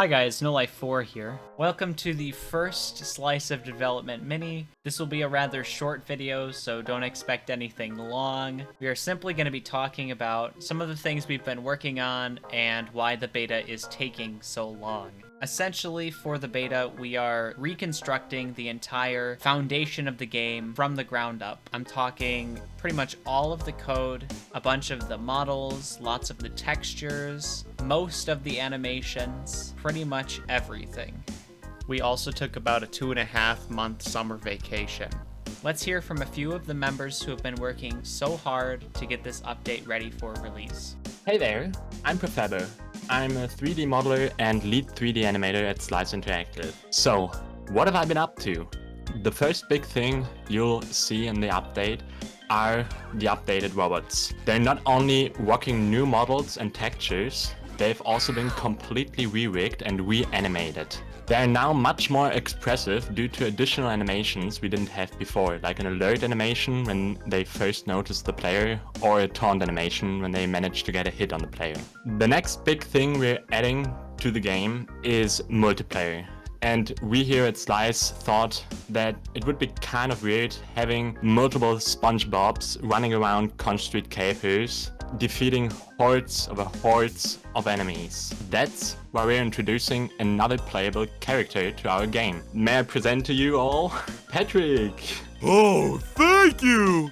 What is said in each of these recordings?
Hi guys, No Life 4 here. Welcome to the first Slice of Development mini. This will be a rather short video, so don't expect anything long. We are simply going to be talking about some of the things we've been working on and why the beta is taking so long. Essentially, for the beta, we are reconstructing the entire foundation of the game from the ground up. I'm talking pretty much all of the code, a bunch of the models, lots of the textures, most of the animations, pretty much everything. We also took about a 2.5-month summer vacation. Let's hear from a few of the members who have been working so hard to get this update ready for release. Hey there, I'm Professor. I'm a 3D modeler and lead 3D animator at Slice Interactive. So, what have I been up to? The first big thing you'll see in the update are the updated robots. They're not only rocking new models and textures, they've also been completely re-rigged and re-animated. They're now much more expressive due to additional animations we didn't have before, like an alert animation when they first notice the player, or a taunt animation when they manage to get a hit on the player. The next big thing we're adding to the game is multiplayer. And we here at Slice thought that it would be kind of weird having multiple SpongeBobs running around Conch Street capers, defeating hordes of enemies. That's why we're introducing another playable character to our game. May I present to you all Patrick? Oh, thank you!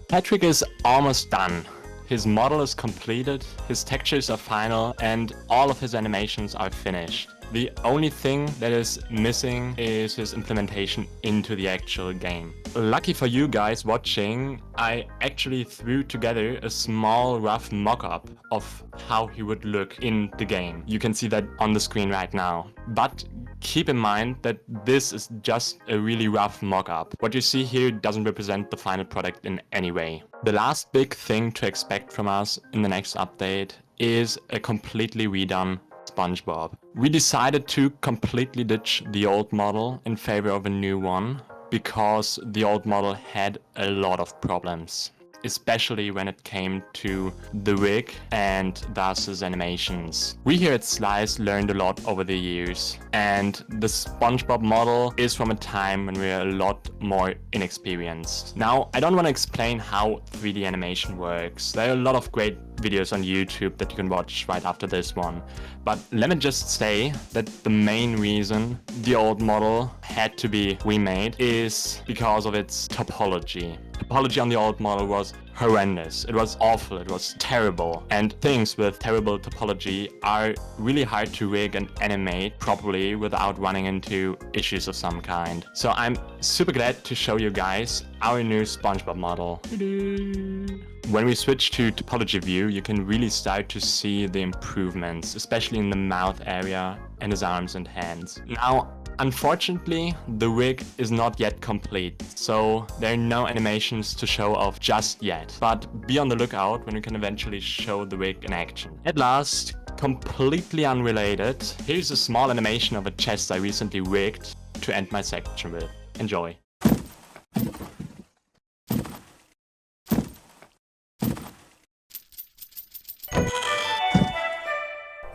Patrick is almost done. His model is completed, his textures are final, and all of his animations are finished. The only thing that is missing is his implementation into the actual game. Lucky for you guys watching, I actually threw together a small rough mock-up of how he would look in the game. You can see that on the screen right now. But keep in mind that this is just a really rough mock-up. What you see here doesn't represent the final product in any way. The last big thing to expect from us in the next update is a completely redone SpongeBob. We decided to completely ditch the old model in favor of a new one because the old model had a lot of problems, especially when it came to the rig and thus his animations. We here at Slice learned a lot over the years, and the SpongeBob model is from a time when we were a lot more inexperienced. Now, I don't want to explain how 3D animation works. There are a lot of great videos on YouTube that you can watch right after this one. But let me just say that the main reason the old model had to be remade is because of its topology. Topology on the old model was horrendous. It was awful. It was terrible. And things with terrible topology are really hard to rig and animate properly without running into issues of some kind. So I'm super glad to show you guys our new SpongeBob model. When we switch to topology view, you can really start to see the improvements, especially in the mouth area and his arms and hands. Now, unfortunately, the rig is not yet complete, so there are no animations to show off just yet. But be on the lookout when we can eventually show the rig in action. At last, completely unrelated, here's a small animation of a chest I recently rigged to end my section with. Enjoy.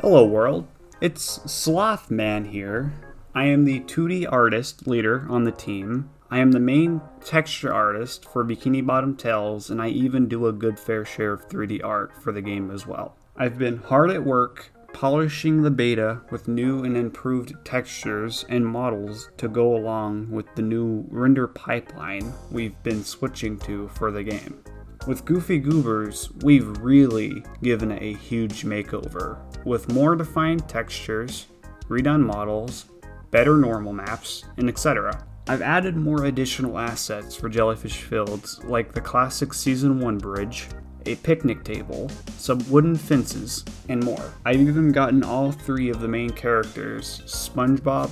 Hello world, it's Slothman here. I am the 2D artist leader on the team. I am the main texture artist for Bikini Bottom Tales, and I even do a good fair share of 3D art for the game as well. I've been hard at work polishing the beta with new and improved textures and models to go along with the new render pipeline we've been switching to for the game. With Goofy Goobers, we've really given it a huge makeover, with more defined textures, redone models, better normal maps, and etc. I've added more additional assets for Jellyfish Fields, like the classic Season 1 bridge, a picnic table, some wooden fences, and more. I've even gotten all three of the main characters, SpongeBob,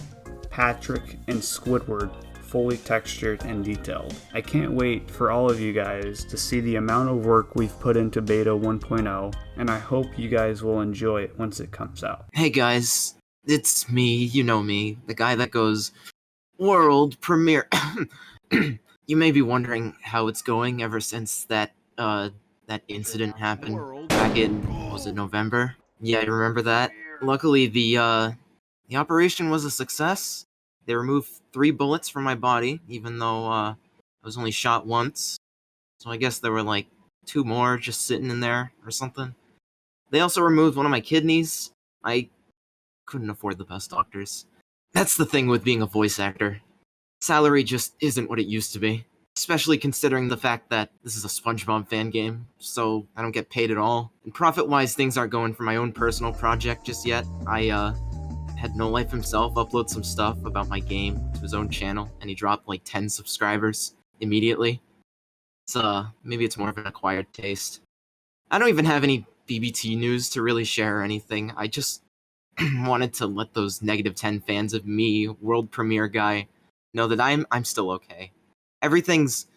Patrick, and Squidward, fully textured and detailed. I can't wait for all of you guys to see the amount of work we've put into Beta 1.0, and I hope you guys will enjoy it once it comes out. Hey guys, it's me, you know me, the guy that goes, world premiere. You may be wondering how it's going ever since that incident happened back in, was it November? Yeah, you remember that? Luckily, the operation was a success. They removed 3 bullets from my body, even though I was only shot once. So I guess there were like 2 more just sitting in there or something. They also removed one of my kidneys. I couldn't afford the best doctors. That's the thing with being a voice actor. Salary just isn't what it used to be. Especially considering the fact that this is a SpongeBob fan game, so I don't get paid at all. And profit-wise, things aren't going for my own personal project just yet. I had No Life himself upload some stuff about my game to his own channel, and he dropped like 10 subscribers immediately. So maybe it's more of an acquired taste. I don't even have any BBT news to really share or anything. I just wanted to let those -10 fans of me, world premiere guy, know that I'm still okay. Everything's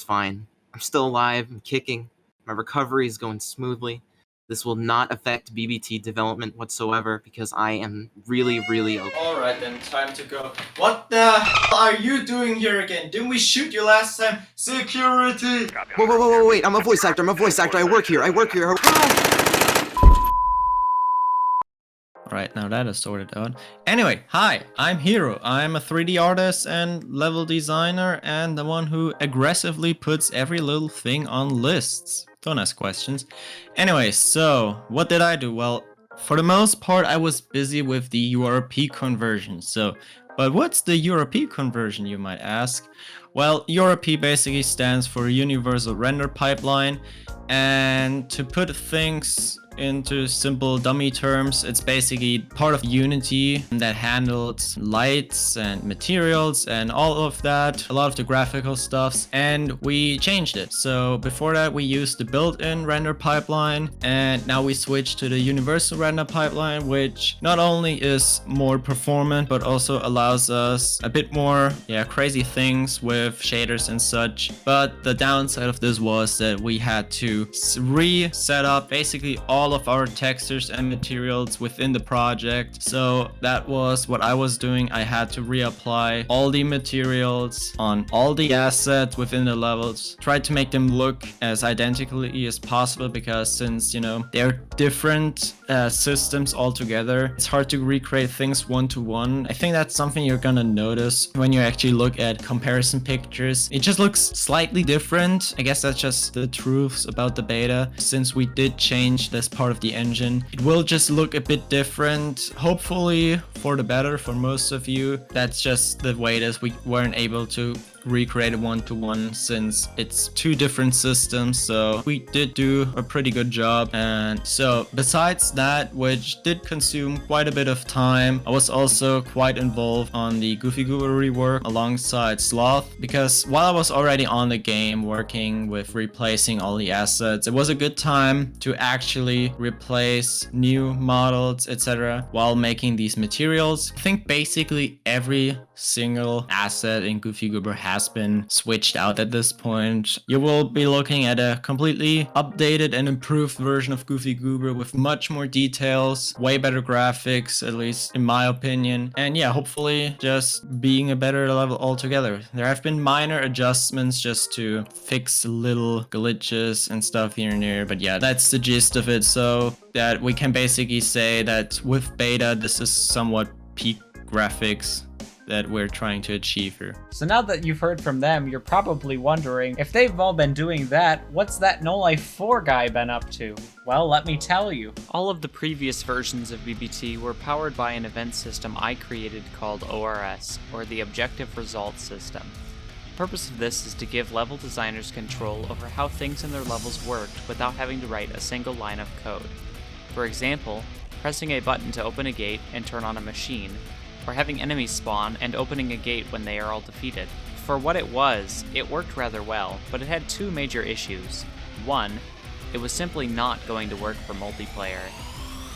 fine. I'm still alive, I'm kicking. My recovery is going smoothly. This will not affect BBT development whatsoever because I am really, really okay. Alright then, time to go. What the hell are you doing here again? Didn't we shoot you last time? Security! Whoa, wait, I'm a voice actor, I work here. Alright, now that is sorted out. Anyway, hi, I'm Hiro. I'm a 3D artist and level designer and the one who aggressively puts every little thing on lists. Don't ask questions. Anyway, so what did I do? Well, for the most part, I was busy with the URP conversion. But what's the URP conversion, you might ask? Well, URP basically stands for Universal Render Pipeline, and to put things into simple dummy terms, it's basically part of Unity that handles lights and materials and all of that, a lot of the graphical stuffs, and we changed it. So before that we used the built-in render pipeline, and now we switched to the universal render pipeline, which not only is more performant but also allows us a bit more crazy things with shaders and such. But the downside of this was that we had to reset up basically all of our textures and materials within the project. So that was what I was doing. I had to reapply all the materials on all the assets within the levels, try to make them look as identically as possible, because since they're different systems altogether, it's hard to recreate things one-to-one. I think that's something you're gonna notice when you actually look at comparison pictures. It just looks slightly different. I guess that's just the truths about the beta. Since we did change this part of the engine, it will just look a bit different, hopefully for the better for most of you. That's just the way it is. We weren't able to recreate it one-to-one since it's 2 different systems, so we did do a pretty good job. And so besides that, which did consume quite a bit of time, I was also quite involved on the Goofy Goober rework alongside Sloth, because while I was already on the game working with replacing all the assets, it was a good time to actually replace new models, etc., while making these materials. I think basically every single asset in Goofy Goober has been switched out at this point. You will be looking at a completely updated and improved version of Goofy Goober with much more details, way better graphics, at least in my opinion, and hopefully just being a better level altogether. There have been minor adjustments just to fix little glitches and stuff here and there, but that's the gist of it. So that we can basically say that with beta, this is somewhat peak graphics that we're trying to achieve here. So now that you've heard from them, you're probably wondering, if they've all been doing that, what's that No Life 4 guy been up to? Well, let me tell you. All of the previous versions of BBT were powered by an event system I created called ORS, or the Objective Results System. The purpose of this is to give level designers control over how things in their levels worked without having to write a single line of code. For example, pressing a button to open a gate and turn on a machine, or having enemies spawn and opening a gate when they are all defeated. For what it was, it worked rather well, but it had 2 major issues. 1, it was simply not going to work for multiplayer.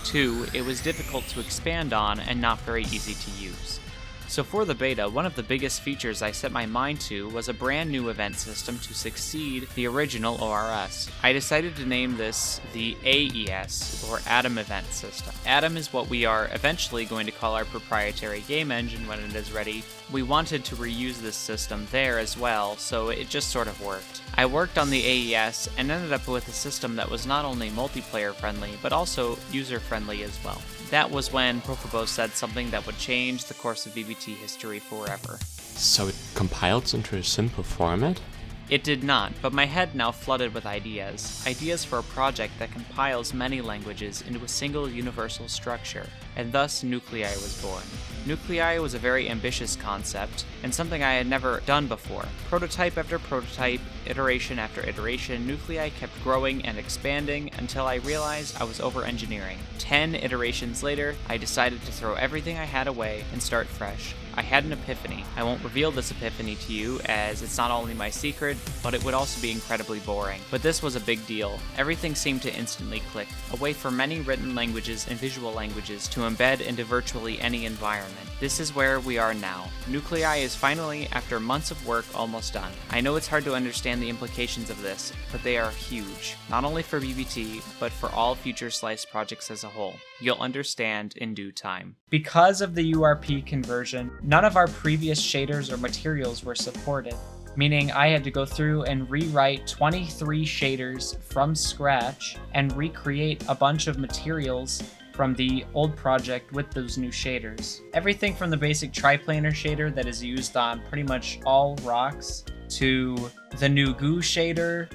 2, it was difficult to expand on and not very easy to use. So for the beta, one of the biggest features I set my mind to was a brand new event system to succeed the original ORS. I decided to name this the AES, or Atom Event System. Atom is what we are eventually going to call our proprietary game engine when it is ready. We wanted to reuse this system there as well, so it just sort of worked. I worked on the AES and ended up with a system that was not only multiplayer friendly, but also user friendly as well. That was when Profobo said something that would change the course of BBT history forever. So it compiles into a simple format? It did not, but my head now flooded with ideas. Ideas for a project that compiles many languages into a single universal structure, and thus Nuclei was born. Nuclei was a very ambitious concept, and something I had never done before. Prototype after prototype, iteration after iteration, Nuclei kept growing and expanding until I realized I was over-engineering. 10 iterations later, I decided to throw everything I had away and start fresh. I had an epiphany. I won't reveal this epiphany to you, as it's not only my secret, but it would also be incredibly boring. But this was a big deal. Everything seemed to instantly click, a way for many written languages and visual languages to embed into virtually any environment. This is where we are now. Nuclei is finally, after months of work, almost done. I know it's hard to understand the implications of this, but they are huge, not only for BBT, but for all future Slice projects as a whole. You'll understand in due time. Because of the URP conversion, none of our previous shaders or materials were supported, meaning I had to go through and rewrite 23 shaders from scratch and recreate a bunch of materials from the old project with those new shaders. Everything from the basic triplanar shader that is used on pretty much all rocks to the new goo shader,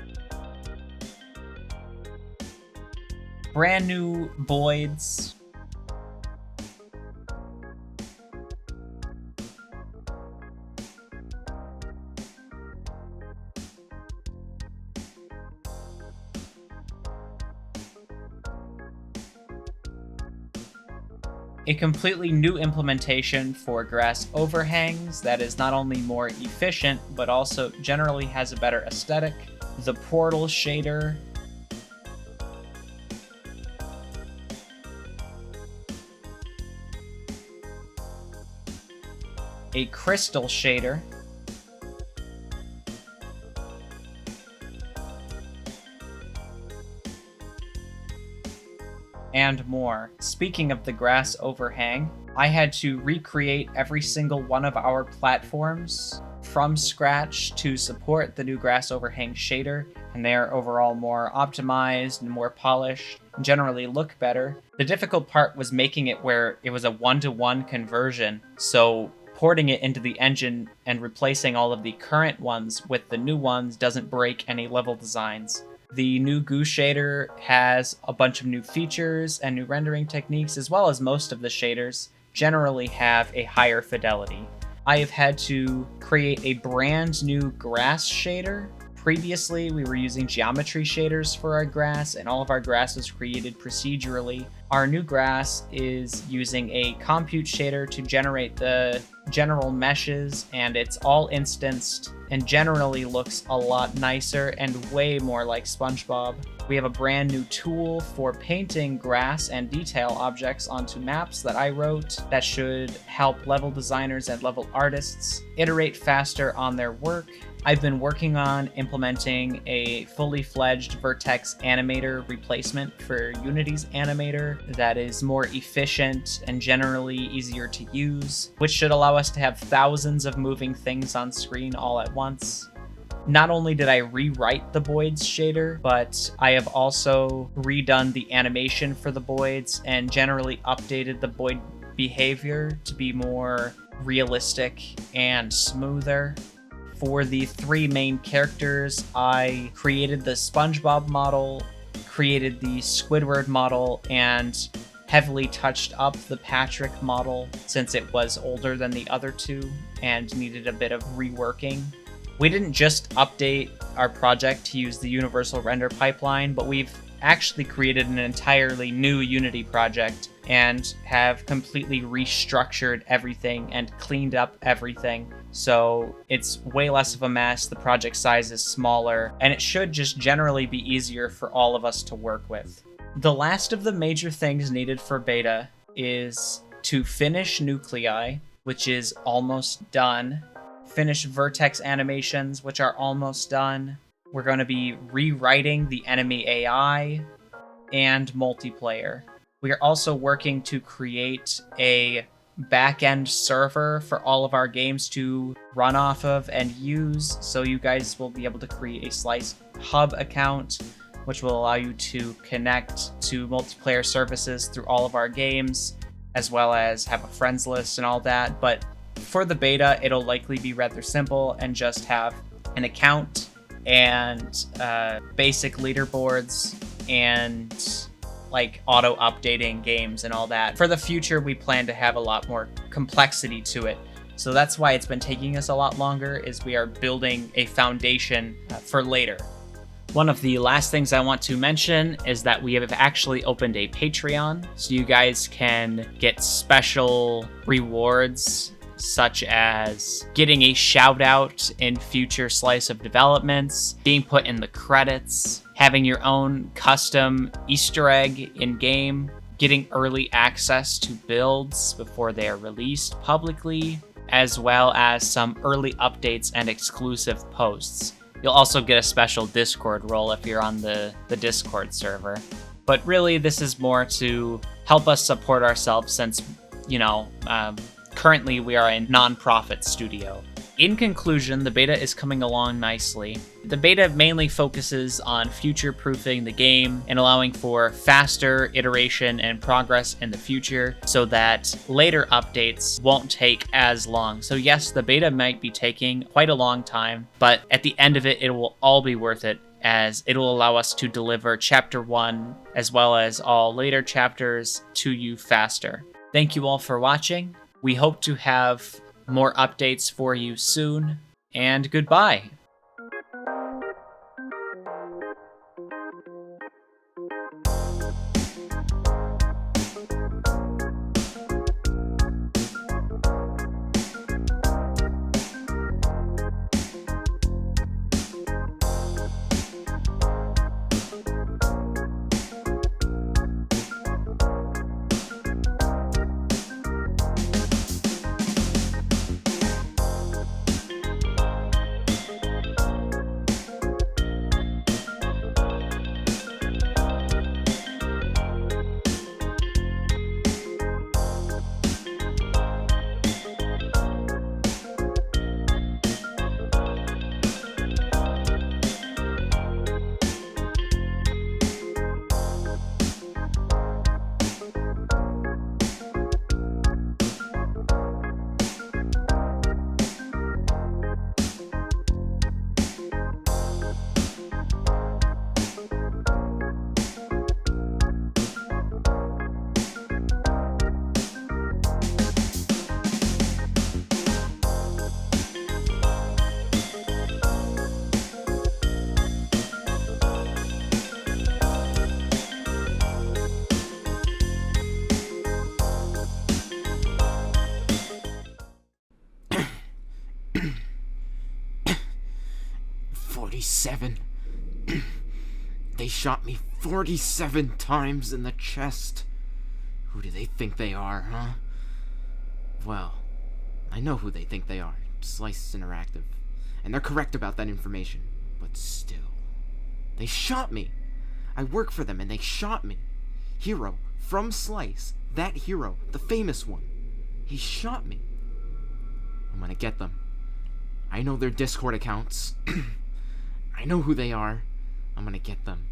brand new voids, a completely new implementation for grass overhangs that is not only more efficient, but also generally has a better aesthetic, the portal shader, a crystal shader, and more. Speaking of the grass overhang, I had to recreate every single one of our platforms from scratch to support the new grass overhang shader, and they are overall more optimized and more polished, and generally look better. The difficult part was making it where it was a one-to-one conversion, so porting it into the engine and replacing all of the current ones with the new ones doesn't break any level designs. The new goo shader has a bunch of new features and new rendering techniques, as well as most of the shaders generally have a higher fidelity. I have had to create a brand new grass shader. Previously, we were using geometry shaders for our grass, and all of our grass was created procedurally. Our new grass is using a compute shader to generate the general meshes, and it's all instanced and generally looks a lot nicer and way more like SpongeBob. We have a brand new tool for painting grass and detail objects onto maps that I wrote that should help level designers and level artists iterate faster on their work. I've been working on implementing a fully fledged Vertex animator replacement for Unity's animator that is more efficient and generally easier to use, which should allow us to have thousands of moving things on screen all at once. Not only did I rewrite the Voids shader, but I have also redone the animation for the Voids and generally updated the Void behavior to be more realistic and smoother. For the three main characters, I created the SpongeBob model, created the Squidward model, and heavily touched up the Patrick model since it was older than the other two and needed a bit of reworking. We didn't just update our project to use the universal render pipeline, but we've actually created an entirely new Unity project and have completely restructured everything and cleaned up everything. So it's way less of a mess, the project size is smaller, and it should just generally be easier for all of us to work with. The last of the major things needed for beta is to finish Nuclei, which is almost done, finish Vertex animations, which are almost done. We're going to be rewriting the enemy AI and multiplayer. We are also working to create a back-end server for all of our games to run off of and use, so you guys will be able to create a Slice Hub account which will allow you to connect to multiplayer services through all of our games, as well as have a friends list and all that. But for the beta, it'll likely be rather simple and just have an account and basic leaderboards and like auto updating games and all that. For the future, we plan to have a lot more complexity to it. So that's why it's been taking us a lot longer, is we are building a foundation for later. One of the last things I want to mention is that we have actually opened a Patreon, so you guys can get special rewards, such as getting a shout out in future slice of developments, being put in the credits, having your own custom Easter egg in game, getting early access to builds before they are released publicly, as well as some early updates and exclusive posts. You'll also get a special Discord role if you're on the Discord server. But really, this is more to help us support ourselves since, currently we are a non-profit studio. In conclusion, the beta is coming along nicely. The beta mainly focuses on future-proofing the game and allowing for faster iteration and progress in the future so that later updates won't take as long. So yes, the beta might be taking quite a long time, but at the end of it, it will all be worth it, as it will allow us to deliver Chapter 1 as well as all later chapters to you faster. Thank you all for watching. We hope to have more updates for you soon, and goodbye. They shot me 47 times in the chest. Who do they think they are, huh? Well, I know who they think they are. Slice Interactive. And they're correct about that information. But still, they shot me. I work for them and they shot me. Hero from Slice, that hero, the famous one. He shot me. I'm gonna get them. I know their Discord accounts. I know who they are. I'm gonna get them.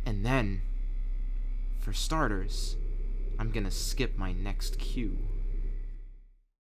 And then, for starters, I'm gonna skip my next cue.